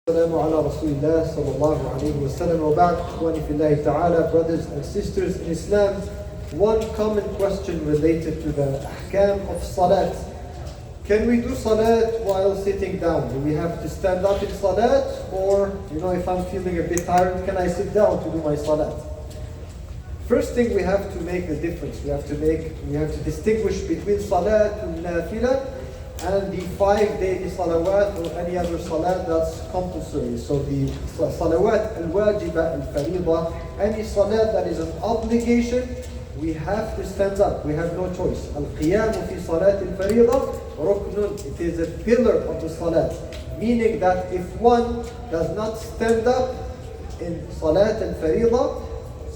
Assalamu ala Rasulillah sallallahu alayhi wa sallam wa ba'd. Ikhwani fillahi ta'ala, brothers and sisters in Islam, one common question related to the ahkam of salat. Can we do salat while sitting down? Do we have to stand up in salat? Or, if I'm feeling a bit tired, can I sit down to do my salat? First thing, we have to make the difference. We have to distinguish between salat al-nafila and the 5 daily salawat or any other salat that's compulsory. So the salawat al-wajiba al-fariḍa, any salat that is an obligation, we have to stand up. We have no choice. Al-qiyamu fi salat al-fariḍa ruknun. It is a pillar of the salat. Meaning that if one does not stand up in salat al-fariḍa,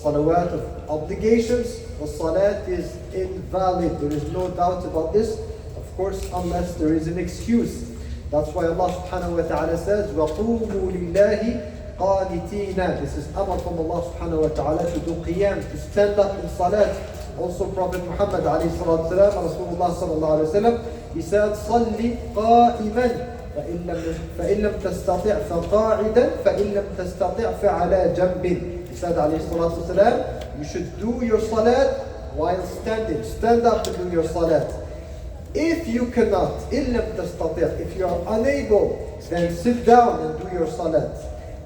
salawat of obligations, the salat is invalid. There is no doubt about this. Of course, unless there is an excuse. That's why Allah subhanahu wa ta'ala says, وَقُومُوا لِلَّهِ قَانِتِينَ. This is amr from Allah subhanahu wa ta'ala to do qiyam, to stand up in salat. Also Prophet Muhammad alayhi salatu wasalam, Rasulullah sallallahu alayhi wa sallam, he said, صَلِّ قَائِمًا فَإِن لَمْ تَسْتَطِعْ فَقَاعِدًا فَإِن لَمْ تَسْتَطِعْ فَعَلَى جَنْبٍ. He said alayhi salatu wasalam, you should do your salat while standing. Stand up to do your salat. If you cannot, إِن لَمْ تَسْتَطِعْ, if you are unable, then sit down and do your salat.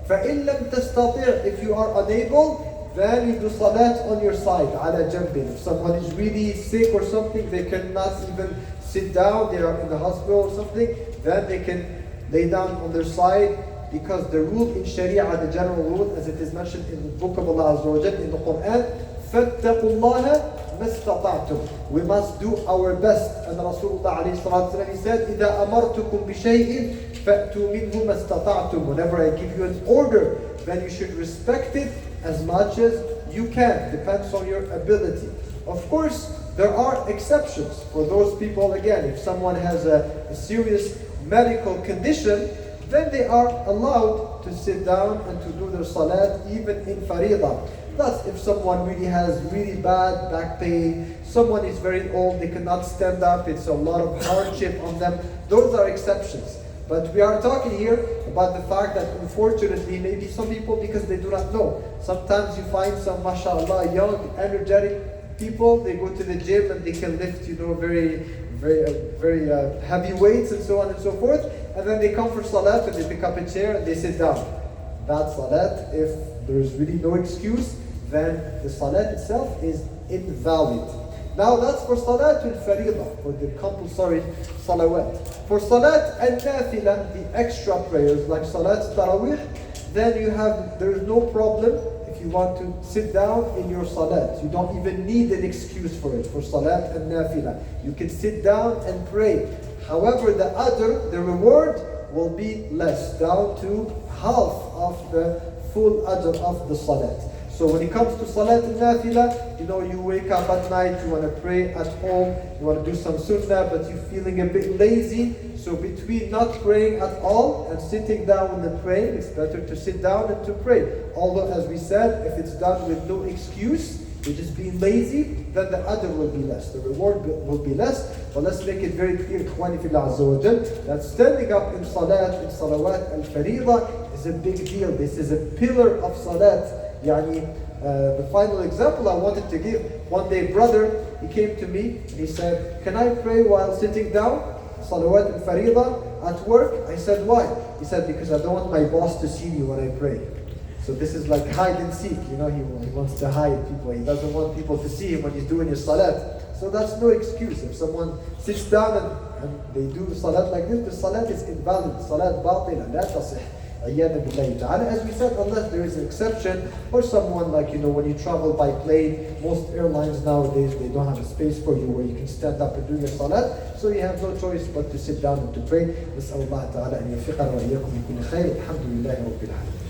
فَإِن لَمْ تَسْتَطِعْ, if you are unable, then you do salat on your side, عَلَى جَنْبٍ. If someone is really sick or something, they cannot even sit down, they are in the hospital or something, then they can lay down on their side, because the rule in Sharia, the general rule, as it is mentioned in the book of Allah Azza wa Jal, in the Quran, فَاتَّقُوا اللَّهَ مَسْتَطَعْتُمْ. We must do our best. And Rasulullah alayhi salatu wasalam, he said, إِذَا أَمَرْتُكُمْ بِشَيْءٍ فَأْتُوا مِنْهُ مَسْتَطَعْتُمْ. Whenever I give you an order, then you should respect it as much as you can. Depends on your ability. Of course, there are exceptions for those people. Again, if someone has a serious medical condition, then they are allowed to sit down and to do their salat even in fariḍa. That's if someone really has really bad back pain, someone is very old, they cannot stand up, it's a lot of hardship on them. Those are exceptions. But we are talking here about the fact that unfortunately, maybe some people, because they do not know, sometimes you find some, mashallah, young, energetic people, they go to the gym and they can lift, very heavy weights and so on and so forth, and then they come for salat and they pick up a chair and they sit down. That salat, if there is really no excuse, then the salat itself is invalid. Now that's for salat al-fariḍa, for the compulsory salawat. For salat al-nafila, the extra prayers like salat Taraweeh, then there is no problem if you want to sit down in your salat. You don't even need an excuse for it, for salat al-nafila. You can sit down and pray. However, the reward will be less, down to half of the full ajr of the salat. So when it comes to salat al-nafila, you wake up at night, you want to pray at home, you want to do some sunnah, but you're feeling a bit lazy. So between not praying at all and sitting down and praying, it's better to sit down and to pray. Although, as we said, if it's done with no excuse, you're just being lazy, then the ajr will be less, the reward will be less. But let's make it very clear, Ikhwani fillah Azza wa Jal, that standing up in salat, in salawat al-fariḍa is a big deal. This is a pillar of salat. The final example I wanted to give, one day brother, he came to me and he said, can I pray while sitting down? Salawat al-fariḍa at work? I said, why? He said, because I don't want my boss to see me when I pray. So this is like hide and seek, he wants to hide people. He doesn't want people to see him when he's doing his salat. So that's no excuse. If someone sits down and they do the salat like this, the salat is invalid. Salat batila, la tasih. As we said, unless there is an exception, or someone like, when you travel by plane, most airlines nowadays, they don't have a space for you where you can stand up and do your salat, so you have no choice but to sit down and to pray. نسأل الله تعالى أن يوفقنا وإياكم لكل خير. الحمد لله رب العالمين.